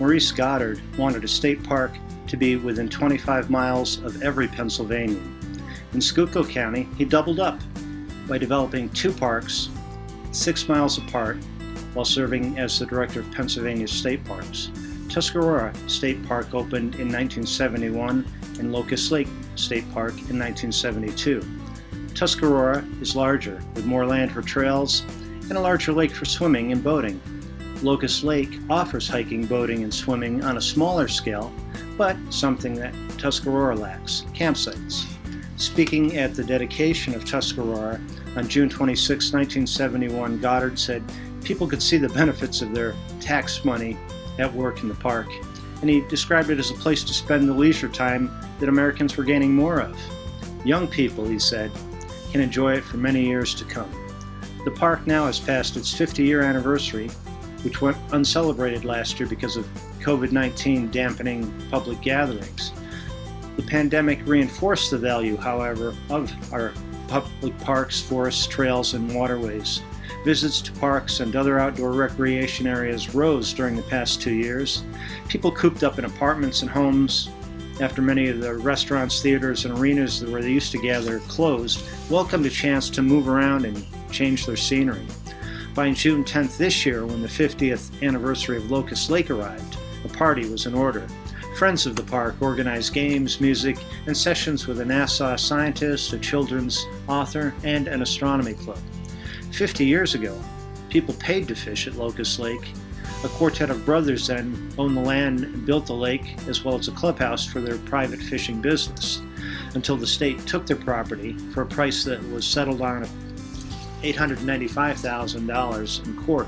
Maurice Goddard wanted a state park to be within 25 miles of every Pennsylvanian. In Schuylkill County, he doubled up by developing 2 parks 6 miles apart while serving as the director of Pennsylvania State Parks. Tuscarora State Park opened in 1971 and Locust Lake State Park in 1972. Tuscarora is larger, with more land for trails and a larger lake for swimming and boating. Locust Lake offers hiking, boating, and swimming on a smaller scale, but something that Tuscarora lacks: campsites. Speaking at the dedication of Tuscarora on June 26, 1971, Goddard said people could see the benefits of their tax money at work in the park, and he described it as a place to spend the leisure time that Americans were gaining more of. Young people, he said, can enjoy it for many years to come. The park now has passed its 50-year anniversary, which went uncelebrated last year because of COVID-19 dampening public gatherings. The pandemic reinforced the value, however, of our public parks, forests, trails, and waterways. Visits to parks and other outdoor recreation areas rose during the past 2 years. People cooped up in apartments and homes after many of the restaurants, theaters, and arenas where they used to gather closed, welcomed a chance to move around and change their scenery. By June 10th this year, when the 50th anniversary of Locust Lake arrived, a party was in order. Friends of the park organized games, music, and sessions with a NASA scientist, a children's author, and an astronomy club. 50 years ago, people paid to fish at Locust Lake. A quartet of brothers then owned the land and built the lake, as well as a clubhouse for their private fishing business, until the state took their property for a price that was settled on $895,000 in court.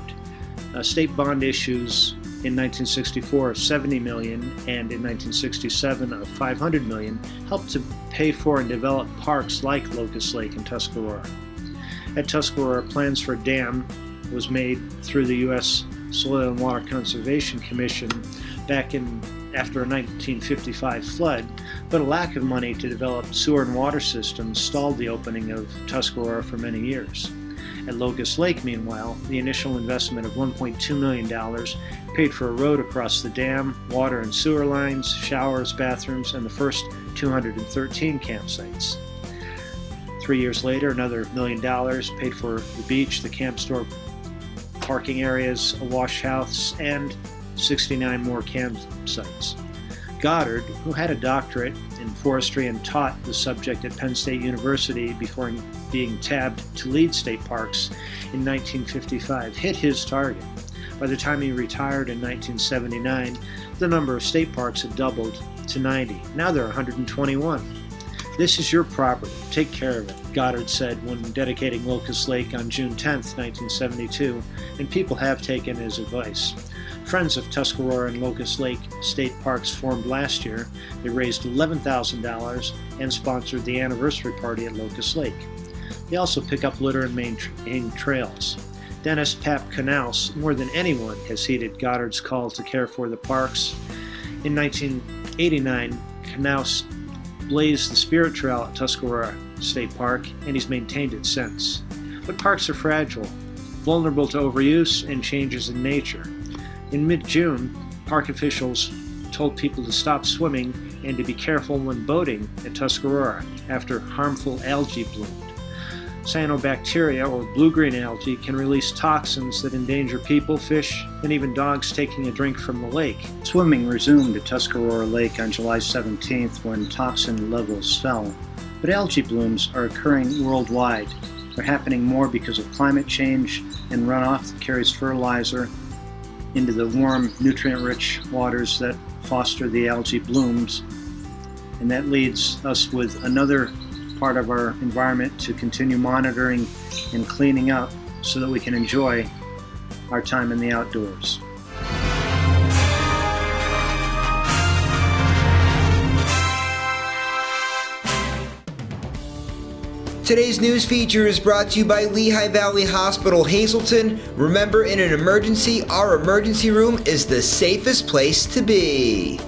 State bond issues in 1964 of $70 million and in 1967 of $500 million helped to pay for and develop parks like Locust Lake and Tuscarora. At Tuscarora, plans for a dam was made through the U.S. Soil and Water Conservation Commission back after a 1955 flood, but a lack of money to develop sewer and water systems stalled the opening of Tuscarora for many years. At Locust Lake, meanwhile, the initial investment of $1.2 million paid for a road across the dam, water and sewer lines, showers, bathrooms, and the first 213 campsites. 3 years later, another $1 million paid for the beach, the camp store, parking areas, a wash house, and 69 more campsites. Goddard, who had a doctorate in forestry and taught the subject at Penn State University before being tabbed to lead state parks in 1955, hit his target. By the time he retired in 1979, the number of state parks had doubled to 90. Now there are 121. "This is your property. Take care of it," Goddard said when dedicating Locust Lake on June 10, 1972, and people have taken his advice. Friends of Tuscarora and Locust Lake State Parks formed last year. They raised $11,000 and sponsored the anniversary party at Locust Lake. They also pick up litter and maintain trails. Dennis Pap Knaus, more than anyone, has heeded Goddard's call to care for the parks. In 1989, Knaus blazed the Spirit Trail at Tuscarora State Park, and he's maintained it since. But parks are fragile, vulnerable to overuse and changes in nature. In mid-June, park officials told people to stop swimming and to be careful when boating at Tuscarora after harmful algae bloomed. Cyanobacteria, or blue-green algae, can release toxins that endanger people, fish, and even dogs taking a drink from the lake. Swimming resumed at Tuscarora Lake on July 17th when toxin levels fell. But algae blooms are occurring worldwide. They're happening more because of climate change and runoff that carries fertilizer into the warm, nutrient-rich waters that foster the algae blooms. And that leads us with another part of our environment to continue monitoring and cleaning up so that we can enjoy our time in the outdoors. Today's news feature is brought to you by Lehigh Valley Hospital, Hazleton. Remember, in an emergency, our emergency room is the safest place to be.